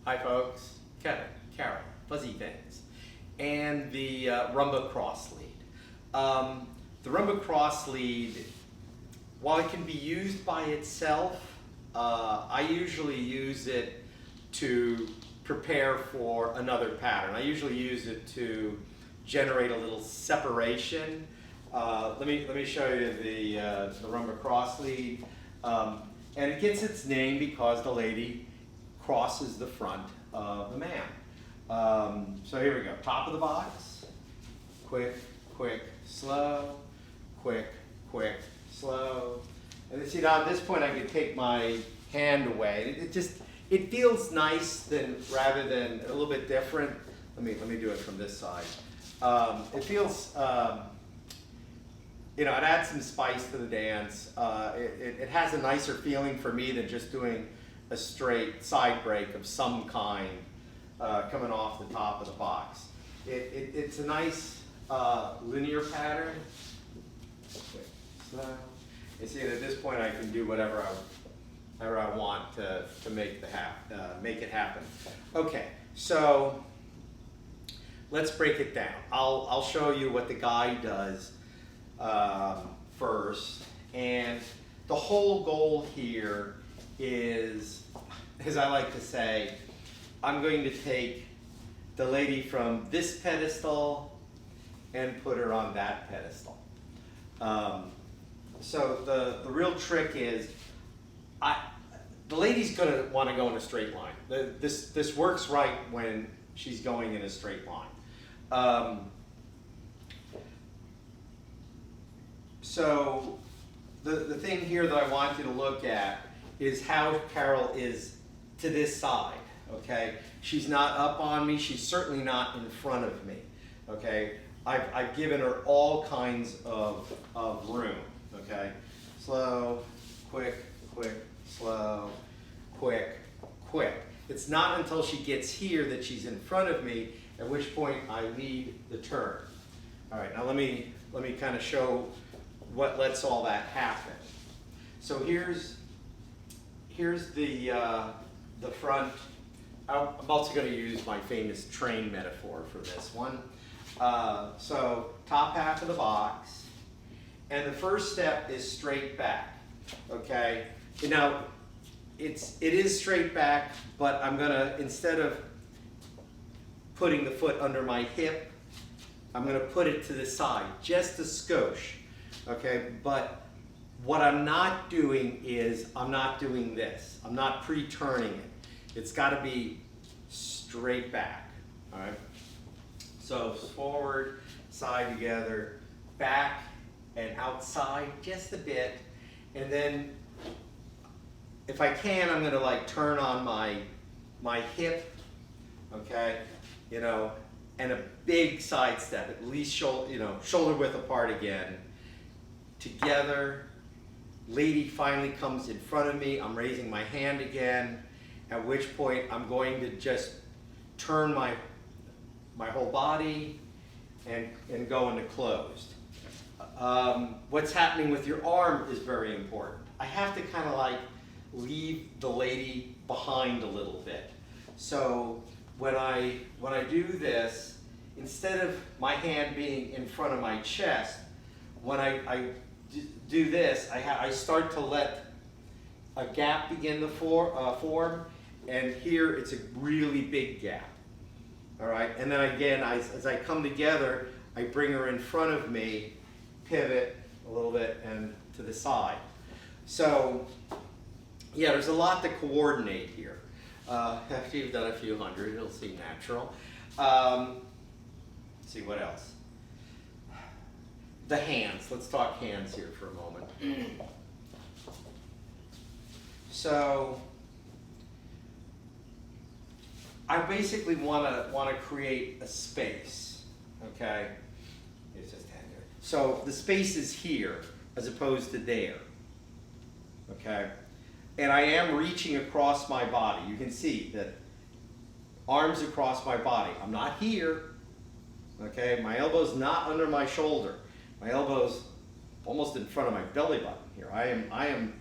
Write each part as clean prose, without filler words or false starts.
Hi folks, Kevin, Carol, Fuzzy Things, and the Rumba cross lead. The Rumba cross lead, while it can be used by itself, I usually use it to prepare for another pattern. I usually use it to generate a little separation. Let me show you the Rumba cross lead. And it gets its name because the lady crosses the front of the man. So here we go. Top of the box. Quick, quick, slow. Quick, quick, slow. And then see, now at this point I can take my hand away. It feels nice rather than a little bit different. Let me do it from this side. It feels, it adds some spice to the dance. It has a nicer feeling for me than just doing a straight side break of some kind coming off the top of the box. It's a nice linear pattern. Slow. You see, at this point I can do whatever I want to make it happen. Okay, so let's break it down. I'll show you what the guy does first, and the whole goal here is, as I like to say, I'm going to take the lady from this pedestal and put her on that pedestal. So the real trick is, the lady's going to want to go in a straight line. This works right when she's going in a straight line. So the thing here that I want you to look at is how Carol is to this side, okay? She's not up on me, she's certainly not in front of me, okay? I've given her all kinds of room, okay? Slow, quick, quick, slow, quick, quick. It's not until she gets here that she's in front of me, at which point I lead the turn. All right, now let me kind of show what lets all that happen. So here's the front. I'm also going to use my famous train metaphor for this one. So top half of the box, and the first step is straight back. Okay. Now it is straight back, but I'm gonna, instead of putting the foot under my hip, I'm gonna put it to the side, just a skosh. Okay, but what I'm not doing is, I'm not doing this. I'm not pre-turning it. It's got to be straight back, all right? So forward, side together, back and outside just a bit. And then, if I can, I'm going to like turn on my hip, okay? And a big side step, at least shoulder width apart again. Together, lady finally comes in front of me. I'm raising my hand again, at which point I'm going to just turn my whole body and go into closed. What's happening with your arm is very important. I have to kind of like leave the lady behind a little bit. So when I do this, instead of my hand being in front of my chest, when I do this, I start to let a gap begin to form, and here it's a really big gap. All right, and then again, as I come together, I bring her in front of me, pivot a little bit, and to the side. So, yeah, there's a lot to coordinate here. After you've done a few hundred, it'll seem natural. Let's see, what else? The hands. Let's talk hands here for a moment. So I basically want to create a space. Okay, it's just hand here. So the space is here as opposed to there. Okay, and I am reaching across my body. You can see that arms across my body. I'm not here. Okay, my elbow's not under my shoulder. My elbow's almost in front of my belly button here. I am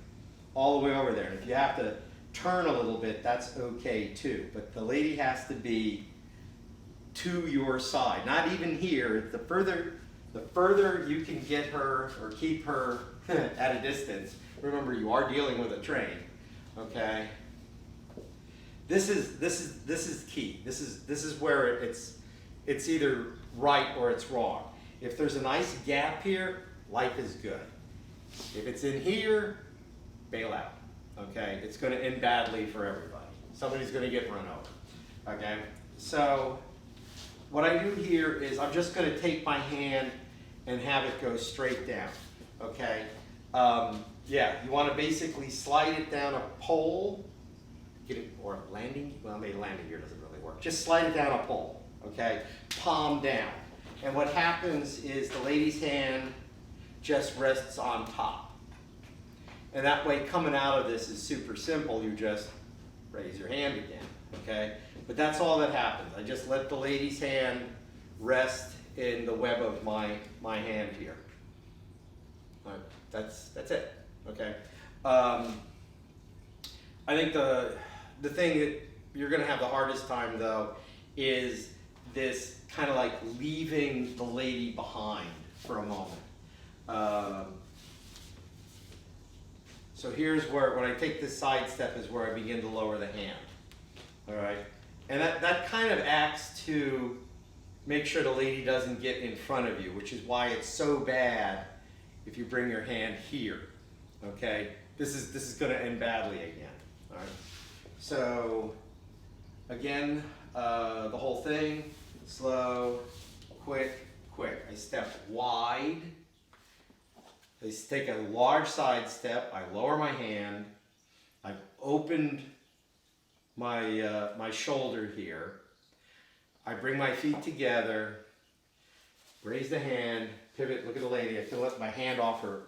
all the way over there. And if you have to turn a little bit, that's okay too. But the lady has to be to your side, not even here. The further you can get her or keep her at a distance. Remember, you are dealing with a train, okay? This is key. This is where it's either right or it's wrong. If there's a nice gap here, life is good. If it's in here, bail out. Okay, it's going to end badly for everybody. Somebody's going to get run over. Okay, so what I do here is I'm just going to take my hand and have it go straight down. Okay, yeah, you want to basically slide it down a pole, get it, or a landing. Well, maybe landing gear doesn't really work. Just slide it down a pole. Okay, palm down, and what happens is the lady's hand just rests on top. And that way, coming out of this is super simple. You just raise your hand again, okay? But that's all that happens. I just let the lady's hand rest in the web of my hand here. All right, that's it, okay? I think the thing that you're gonna have the hardest time though is this kind of like leaving the lady behind for a moment. So here's where, when I take this side step, is where I begin to lower the hand, all right? And that kind of acts to make sure the lady doesn't get in front of you, which is why it's so bad if you bring your hand here, okay? This is gonna end badly again, all right? So, again, the whole thing, slow, quick, quick. I step wide. I take a large side step, I lower my hand, I've opened my, my shoulder here, I bring my feet together, raise the hand, pivot, look at the lady, I can let my hand off her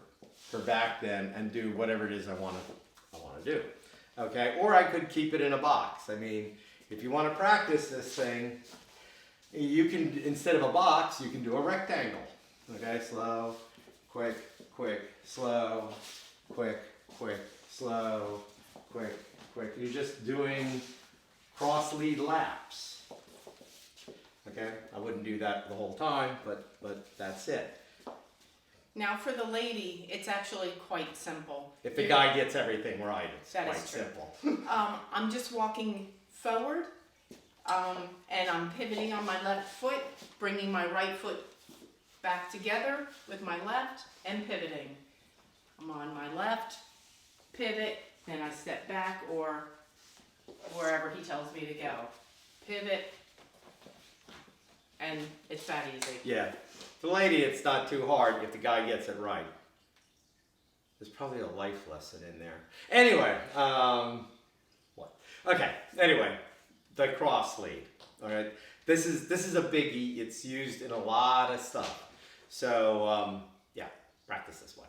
back then and do whatever it is I want to do, okay? Or I could keep it in a box. I mean, if you want to practice this thing, you can, instead of a box, you can do a rectangle, okay? Slow, quick, quick, slow, quick, quick, slow, quick, quick. You're just doing cross lead laps. Okay, I wouldn't do that the whole time, but that's it. Now for the lady, it's actually quite simple. If the guy gets everything right, it's That quite is true. simple. I'm just walking forward, and I'm pivoting on my left foot, bringing my right foot back together with my left and pivoting. I'm on my left, pivot, then I step back or wherever he tells me to go. Pivot, and it's that easy. Yeah, for the lady, it's not too hard if the guy gets it right. There's probably a life lesson in there. Anyway, what? Okay, anyway, the cross lead, all right? This is a biggie. It's used in a lot of stuff. So, yeah, practice this one.